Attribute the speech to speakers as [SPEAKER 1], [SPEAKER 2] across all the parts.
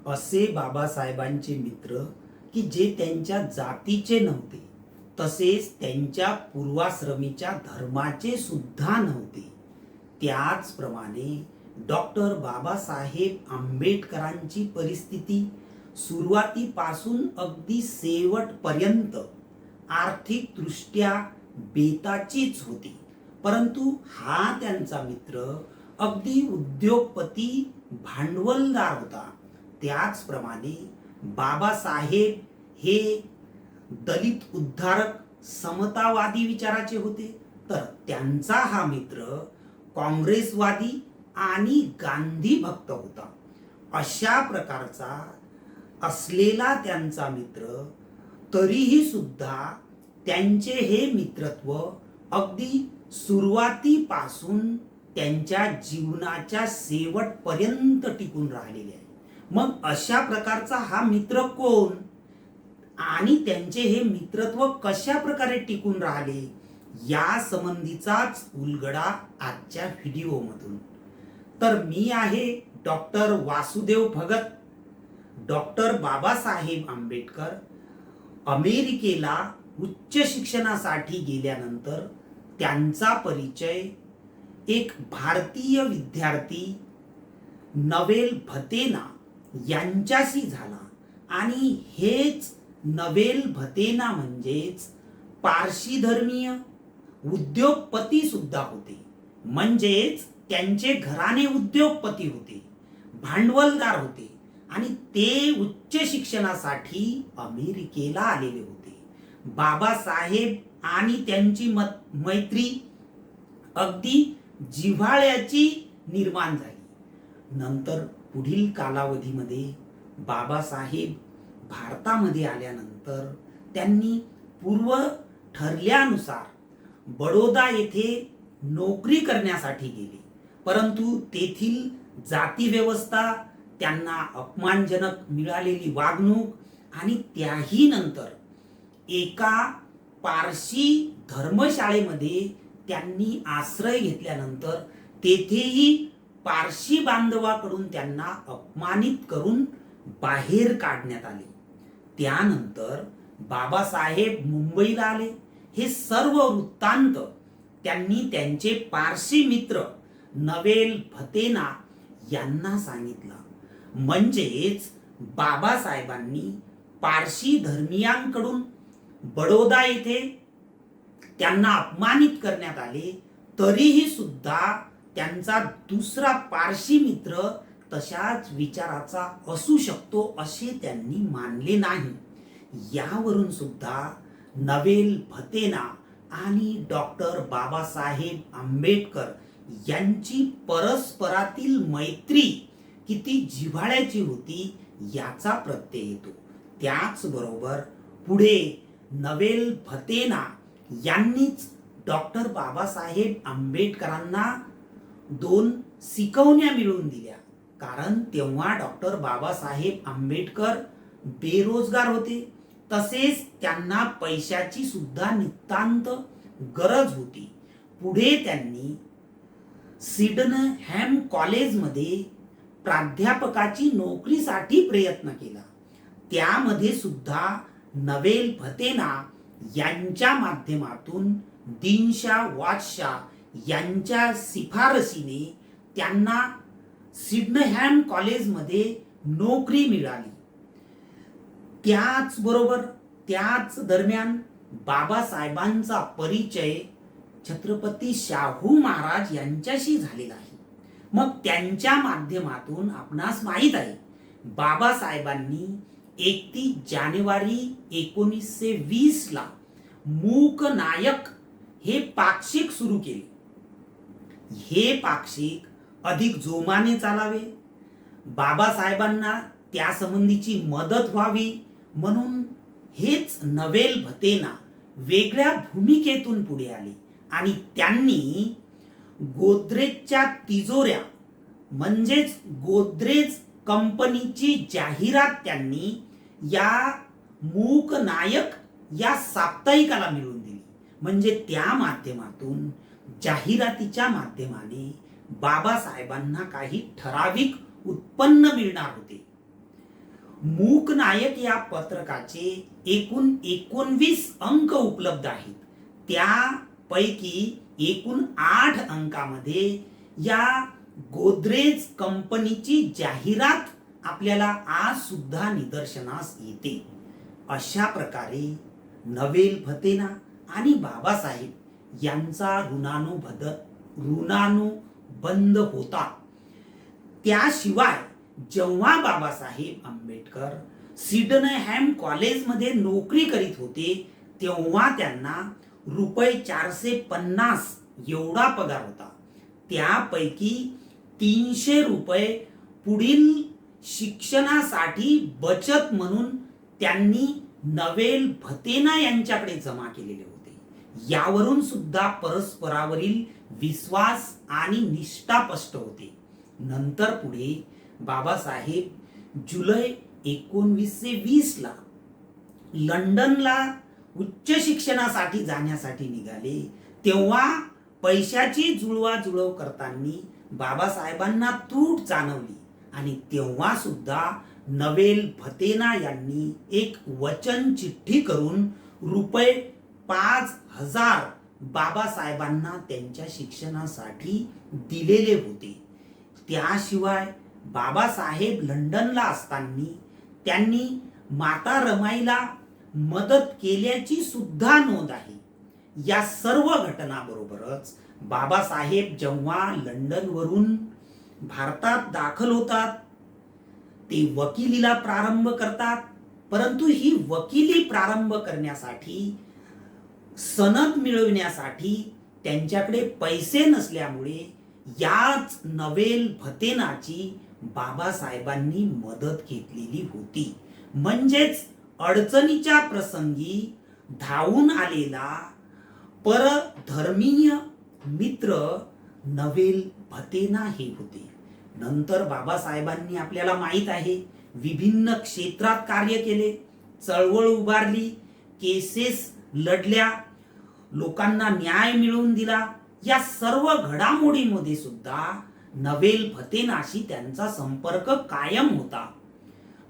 [SPEAKER 1] असे बाबासाहेबांचे मित्र की जे त्यांच्या जातीचे नव्हते, तसेच त्यांच्या पूर्वाश्रमीच्या धर्माचे सुद्धा नव्हते. त्याचप्रमाणे डॉक्टर बाबासाहेब आंबेडकरांची परिस्थिती सुरुवातीपासून अगदी शेवटपर्यंत आर्थिकदृष्ट्या बेताचीच होती. परंतु हा त्यांचा मित्र अगदी उद्योगपती, भांडवलदार होता. त्याचप्रमाणे बाबासाहेब हे दलित उद्धारक, समतावादी विचाराचे होते, तर त्यांचा हा मित्र काँग्रेसवादी आणि गांधी भक्त होता. अशा प्रकारचा असलेला त्यांचा मित्र तरीही सुद्धा त्यांचे हे मित्रत्व अगदी सुरुवातीपासून त्यांच्या जीवनाच्या शेवटपर्यंत टिकून राहिलेले आहे. मग अशा प्रकारचा हा मित्र कोण आणि त्यांचे हे मित्रत्व कशा प्रकारे टिकून राहिले, या संबंधीचाच उलगडा आजच्या व्हिडिओमधून. तर मी आहे डॉक्टर वासुदेव भगत. डॉक्टर बाबासाहेब आंबेडकर अमेरिकेला उच्च शिक्षणासाठी गेल्यानंतर त्यांचा परिचय एक भारतीय विद्यार्थी नवेल भतेना यांच्याशी झाला. आणि हेच नवेल भतेना म्हणजेच पारशी धर्मीय उद्योगपती सुद्धा होते. म्हणजेच त्यांचे घराणे उद्योगपती होते, भांडवलदार होते आणि ते उच्च शिक्षणासाठी अमेरिकेला आलेले होते. बाबासाहेब आणि त्यांची मैत्री अगदी जिव्हाळ्याची निर्माण झाली. नंतर पुढील कालावधीमध्ये बाबासाहेब भारतामध्ये आल्यानंतर त्यांनी पूर्व ठरल्यानुसार बडोदा येथे नोकरी करण्यासाठी गेले. परंतु तेथील जाती व्यवस्था, त्यांना अपमानजनक मिळालेली वागणूक आणि त्याही नंतर एका पारशी धर्मशाळेमध्ये त्यांनी आश्रय घेतल्यानंतर तेथेही पारशी बांधवाकडून त्यांना अपमानित करून बाहेर काढण्यात आले. त्यानंतर बाबासाहेब मुंबईला आले. हे सर्व वृत्तांत त्यांनी त्यांचे पारशी मित्र नवेल भतेना यांना सांगितला. म्हणजेच बाबासाहेबांनी पारशी धर्मीयांकडून बडोदा येथे त्यांना अपमानित करण्यात आले, तरीही सुद्धा त्यांचा दुसरा पारशी मित्र तशाच विचाराचा असू शकतो असे त्यांनी मानले नाही. यावरून सुद्धा नवेल भतेना आणि डॉक्टर बाबासाहेब आंबेडकर यांची परस्परातील मैत्री किती जिव्हाळ्याची होती याचा प्रत्यय येतो. त्याचबरोबर पुढे नवेल भतेना यांनीच डॉक्टर बाबासाहेब आंबेडकरांना 2 शिकवण्या मिळवून दिल्या. कारण तेव्हा डॉक्टर बाबासाहेब आंबेडकर बेरोजगार होते, तसेच त्यांना पैशाची सुद्धा नितांत गरज होती. पुढे त्यांनी सिडनहॅम कॉलेजमध्ये प्राध्यापकाची नोकरीसाठी प्रयत्न केला. त्यामध्ये सुद्धा नवेल भतेना यांच्या माध्यमातून दिनशा वाटशा यांच्या शिफारसीने त्यांना सिडनहॅम कॉलेजमध्ये नोकरी मिळाली. त्याचबरोबर त्याच दरम्यान बाबासाहेबांचा परिचय छत्रपती शाहू महाराज यांच्याशी झालेला आहे. मग त्यांच्या माध्यमातून आपणास माहीत आहे बाबासाहेबांनी 31 जानेवारी 1920 ला मूक नायक हे पाक्षिक सुरू केले. हे पाक्षिक अधिक जोमाने चालावे, बाबासाहेबांना त्या संबंधीची मदत व्हावी म्हणून हेच नवेल भतेना वेगळ्या भूमिकेतून पुढे आले आणि त्यांनी गोदरेजच्या तिजोऱ्या म्हणजेच गोदरेज कंपनीची जाहिरात त्यांनी या मूक नायक या साप्ताहिकाला मिळवून दिली. म्हणजे त्या माध्यमातून जाहिरातीच्या माध्यमाने बाबासाहेबांना काही ठराविक उत्पन्न मिळणार होते. मूकनायक या पत्रकाचे एकूण 19 अंक उपलब्ध आहेत. त्यापैकी एकूण 8 अंकामध्ये या गोदरेज कंपनीची जाहिरात आपल्याला आज सुद्धा निदर्शनास येते. अशा प्रकारे नवेल भतेना आणि बाबासाहेब यांचा ऋणानुबंध होता. त्याशिवाय जेव्हा बाबासाहेब आंबेडकर सिडनहॅम कॉलेजमध्ये नोकरी करीत होते तेव्हा त्यांना रुपये 450 एवढा पगार होता. त्यापैकी 300 रुपये पुढील शिक्षणासाठी बचत म्हणून त्यांनी नवेल भतेना यांच्याकडे जमा केलेले होते. यावरून सुद्धा परस्परावरील विश्वास आणि निष्ठा स्पष्ट होते. नंतर पुढे बाबासाहेब जुलै 1920 ला लंडनला उच्च शिक्षणासाठी जाण्यासाठी निघाले. तेव्हा पैशाची जुळवाजुळव करताना बाबासाहेबांना त्रूट जाणवली आणि तेव्हा सुद्धा नवेल भतेना यांनी एक वचन चिठ्ठी करून रुपये 5,000 बाबासाहेबांना त्यांच्या शिक्षणासाठी दिलेले होते. त्याशिवाय बाबासाहेब लंडनला असताना त्यांनी माता रमाईला मदत केल्याची सुद्धा नोंद आहे. या सर्व घटनाबरोबरच बाबासाहेब जेव्हा लंडनवरून भारतात दाखल होतात ते वकिलीला प्रारंभ करतात. परंतु ही वकिली प्रारंभ करण्यासाठी सनद मिळवण्यासाठी त्यांच्याकडे पैसे नसल्यामुळे याच नवेल भतेनाची बाबासाहेबांनी मदत घेतलेली होती. म्हणजेच अडचणीच्या प्रसंगी धावून आलेला परधर्मीय मित्र नवेल भतेना हे होते. नंतर बाबासाहेबांनी आपल्याला माहित आहे विभिन्न क्षेत्रात कार्य केले, चळवळ उभारली, केसेस लढल्या, लोकांना न्याय मिळवून दिला. या सर्व घडामोडीमध्ये सुद्धा नवेल भतेनाशी त्यांचा संपर्क कायम होता.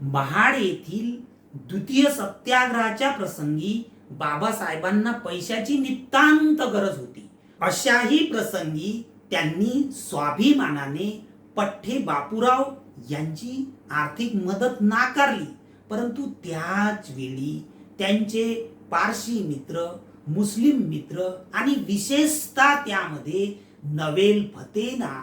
[SPEAKER 1] महाड येथील द्वितीय सत्याग्रहाच्या प्रसंगी बाबासाहेबांना पैशाची नितांत गरज होती. अशाही प्रसंगी त्यांनी स्वाभिमानाने पठ्ठे बापूराव यांची आर्थिक मदत नाकारली. परंतु त्याच वेळी त्यांचे पारशी मित्र, मुस्लिम मित्र आणि विशेषतः त्यामध्ये नवेल भतेना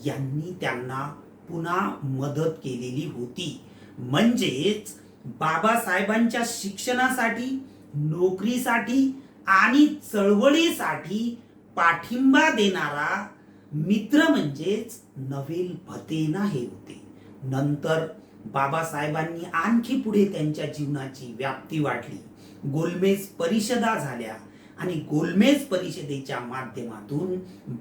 [SPEAKER 1] यांनी त्यांना पुन्हा मदत केलेली होती. म्हणजेच बाबासाहेबांच्या शिक्षणासाठी, नोकरीसाठी आणि चळवळीसाठी पाठिंबा देणारा मित्र म्हणजेच नवेल भतेना हे होते. नंतर बाबासाहेबांनी आणखी पुढे त्यांच्या जीवनाची व्याप्ती वाढली. गोलमेज परिषदा झाल्या आणि गोलमेज परिषदेच्या माध्यमातून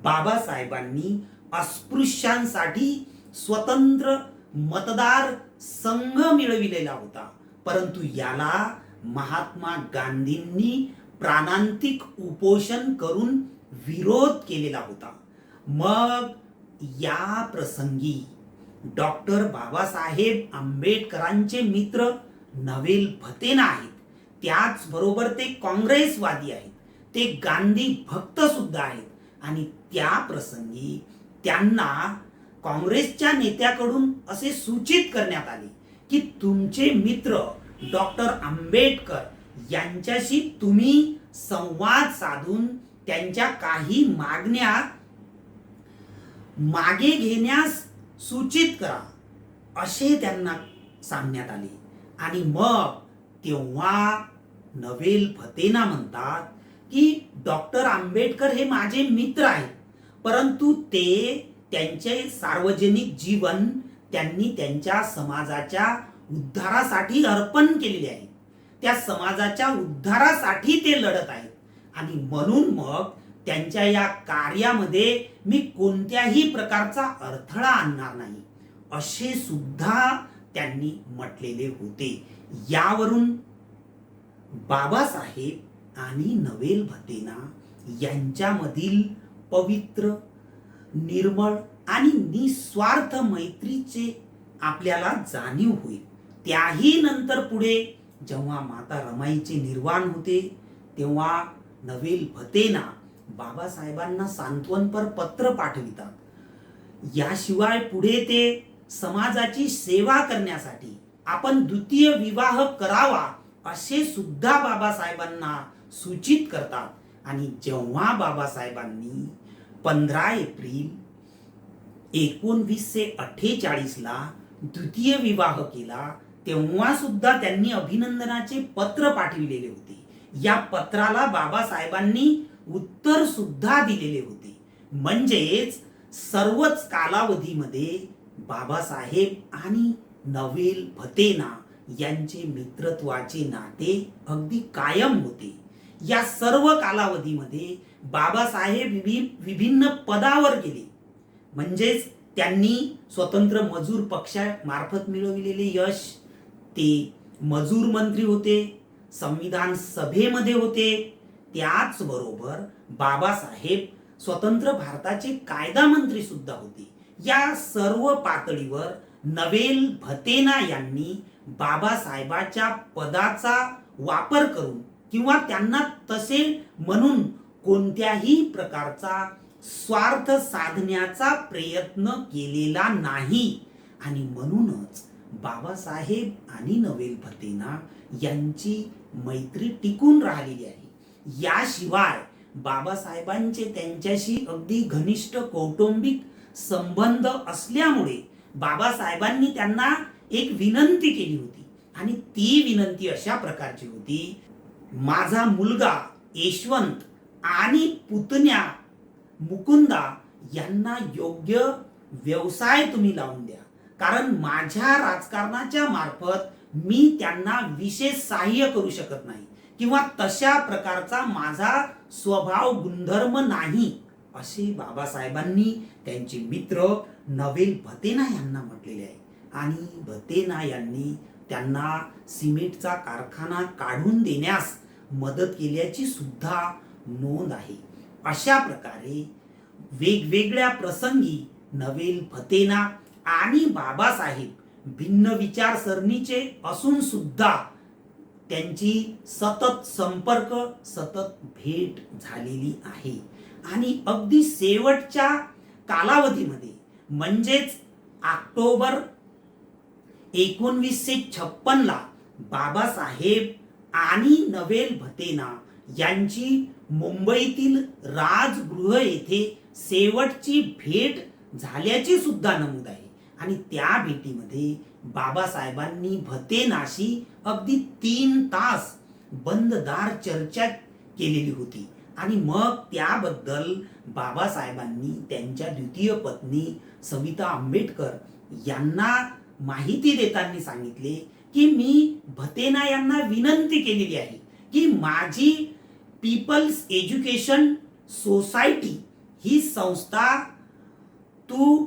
[SPEAKER 1] बाबासाहेबांनी अस्पृश्यांसाठी स्वतंत्र मतदार संघ मिळविलेला होता. परंतु याला महात्मा गांधींनी प्राणांतिक उपोषण करून विरोध केलेला होता. मग या प्रसंगी डॉक्टर बाबासाहेब आंबेडकरांचे मित्र नवेल भतेना आहेत. त्याचबरोबर ते काँग्रेसवादी आहेत, ते गांधी भक्त सुद्धा आहेत. आणि त्या प्रसंगी त्यांना काँग्रेसच्या नेत्याकडून असे सूचित करण्यात आले की तुमचे मित्र डॉक्टर आंबेडकर यांच्याशी तुम्ही संवाद साधून त्यांच्या काही मागण्या मागे घेण्यास सूचित करा असे त्यांना सांगण्यात आले. आणि मग तेव्हा नवेल भतेना म्हणतात की डॉक्टर आंबेडकर हे माझे मित्र आहेत, परंतु ते त्यांचे सार्वजनिक जीवन त्यांनी त्यांच्या समाजाच्या उद्धारासाठी अर्पण केलेले आहे. त्या समाजाच्या उद्धारासाठी ते लढत आहेत आणि म्हणून मग त्यांच्या या कार्यामध्ये मी कोणत्याही प्रकारचा अडथळा आणणार नाही असे सुद्धा त्यांनी म्हटलेले होते. यावरून बाबासाहेब आणि नवेल भतेना यांच्यामधील पवित्र, निर्मळ आणि निस्वार्थ मैत्रीचे आपल्याला जाणीव होईल. त्याही नंतर पुढे जेव्हा माता रमाईचे निर्वाण होते तेव्हा नवेल भतेना बाबासाहेबांना सांत्वनपर पत्र पाठवितात. याशिवाय पुढे ते समाजाची सेवा करण्यासाठी आपण द्वितीय विवाह करावा असे सुद्धा बाबासाहेबांना सूचित करतात. आणि जेव्हा बाबासाहेबांनी 15 एप्रिल 1948 ला द्वितीय विवाह केला तेव्हा सुद्धा त्यांनी अभिनंदनाचे पत्र पाठविलेले होते. या पत्राला बाबासाहेबांनी उत्तर सुद्धा दिलेले होते. म्हणजेच सर्वच कालावधीमध्ये बाबासाहेब आणि नवेल भतेना यांचे मित्रत्वाचे नाते अगदी कायम होते. या सर्व कालावधीमध्ये बाबासाहेब विभिन्न पदावर गेले. म्हणजेच त्यांनी स्वतंत्र मजूर पक्षामार्फत मिळविलेले यश, ते मजूर मंत्री होते, संविधान सभेमध्ये होते. त्याचबरोबर बाबासाहेब स्वतंत्र भारताचे कायदा मंत्री सुद्धा होते. या सर्व पातळीवर नवेल भतेना यांनी बाबासाहेबाच्या पदाचा वापर करून किंवा त्यांना तसे म्हणून कोणत्याही प्रकारचा स्वार्थ साधण्याचा प्रयत्न केलेला नाही. आणि म्हणूनच बाबासाहेब आणि नवेल भतेना यांची मैत्री टिकून राहिलेली आहे. याशिवाय बाबासाहेबांचे त्यांच्याशी अगदी घनिष्ठ कौटुंबिक संबंध असल्यामुळे बाबासाहेबांनी त्यांना एक विनंती केली होती. आणि ती विनंती अशा प्रकारची होती, माझा मुलगा यशवंत आणि पुतण्या मुकुंदा यांना योग्य व्यवसाय तुम्ही लावून द्या, कारण माझ्या राजकारणाच्या मार्फत मी त्यांना विशेष सहाय्य करू शकत नाही किंवा तशा प्रकारचा माझा स्वभाव गुणधर्म नाही, असे बाबासाहेबांनी त्यांचे मित्र नवेल भतेना यांना म्हटलेले आहे. आणि भतेना यांनी त्यांना सिमेंटचा कारखाना काढून देण्यास मदत केल्याची सुद्धा नोंद आहे. अशा प्रकारे वेगवेगळ्या प्रसंगी नवेल भतेना आणि बाबासाहेब भिन्न विचारसरणीचे असून सुद्धा त्यांची सतत संपर्क, सतत भेट झालेली आहे. आणि अगदी शेवटच्या कालावधीमध्ये म्हणजेच ऑक्टोबर 1956 ला बाबासाहेब आणि नवेल भतेना यांची मुंबईतील राजगृह येथे शेवटची भेट झाल्याची सुद्धा नमूद आहे. आणि त्या भेटीमध्ये बाबासाहेबांनी भतेनाशी अगदी 3 तास बंददार चर्चा केलेली होती. आणि मग त्याबद्दल बाबासाहेबांनी त्यांच्या द्वितीय पत्नी सविता आंबेडकर यांना माहिती देताना सांगितले की मी भतेना यांना विनंती केलेली आहे की माझी पीपल्स एज्युकेशन सोसायटी ही संस्था तू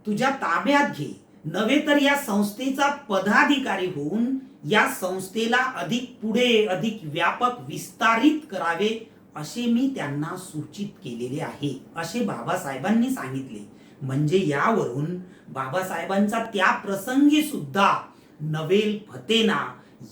[SPEAKER 1] तुझ्या ताब्यात घे, नव्हे तर या संस्थेचा पदाधिकारी होऊन या संस्थेला अधिक पुढे अधिक व्यापक विस्तारित करावे असे मी त्यांना सूचित केलेले आहे, असे बाबासाहेबांनी सांगितले. म्हणजे यावरून बाबासाहेबांचा त्या प्रसंगी सुद्धा नवेल भतेना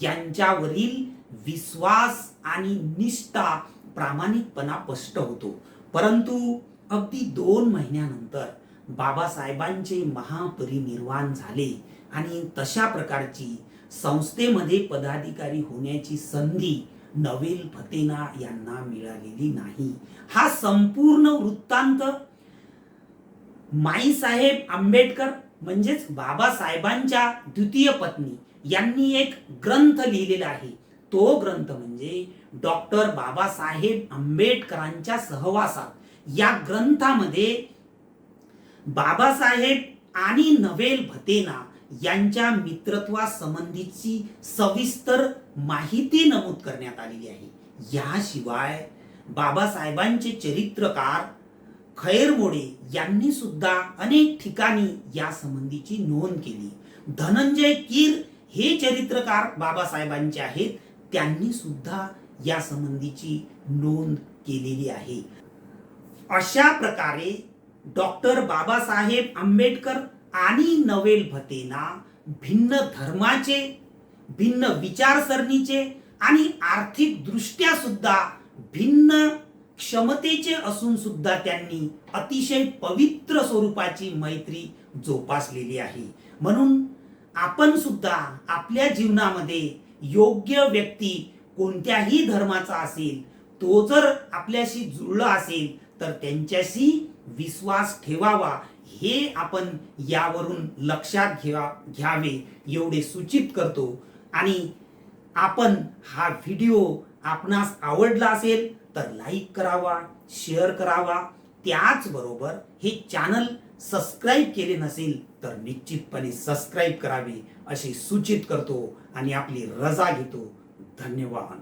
[SPEAKER 1] यांच्यावरील विश्वास आणि निष्ठा, प्रामाणिकपणा स्पष्ट होतो. परंतु अगदी 2 महिन्यानंतर बाबासाहेबांचे महापरिनिर्वाण झाले आणि तशा प्रकारची संस्थेमध्ये पदाधिकारी होण्याची संधी नवेल भतेना यांना मिळालेली नाही. हा संपूर्ण वृत्तांत माईसाहेब आंबेडकर म्हणजेच बाबासाहेबांच्या द्वितीय पत्नी यांनी एक ग्रंथ लिहिलेला आहे. तो ग्रंथ म्हणजे डॉक्टर बाबासाहेब आंबेडकरांच्या सहवासात. या ग्रंथामध्ये बाबासाहेब आणि नवेल भतेना यांच्या मित्रत्वासंबंधीची सविस्तर माहिती नमूद करण्यात आलेली आहे. याशिवाय बाबासाहेबांचे चरित्रकार खैर मोडे यांनी सुद्धा अनेक ठिकाणी या संबंधीची नोंद केली. धनंजय कीर हे चरित्रकार बाबासाहेबांचे आहेत, त्यांनी सुद्धा या संबंधीची नोंद केलेली आहे. अशा प्रकारे डॉक्टर बाबासाहेब आंबेडकर आणि नवेल भतेना भिन्न धर्माचे भिन्न विचारसरणीचे आणि आर्थिक दृष्ट्या सुद्धा भिन्न क्षमतेचे असून सुद्धा त्यांनी अतिशय पवित्र स्वरूपाची मैत्री जोपासलेली आहे. म्हणून आपण सुद्धा आपल्या जीवनामध्ये योग्य व्यक्ती कोणत्याही धर्माचा असेल, तो जर आपल्याशी जुळला असेल तर त्यांच्याशी विश्वास ठेवावा, हे आपण यावरून लक्षात घ्यावे एवढे सूचित करतो. आणि आपण हा व्हिडिओ आपणास आवडला असेल तर लाईक करावा, शेअर करावा. त्याचबरोबर हे चॅनल सबस्क्राईब केले नसेल तर निश्चितपणे सबस्क्राईब करावे असे सूचित करतो आणि आपली रजा घेतो. धन्यवाद.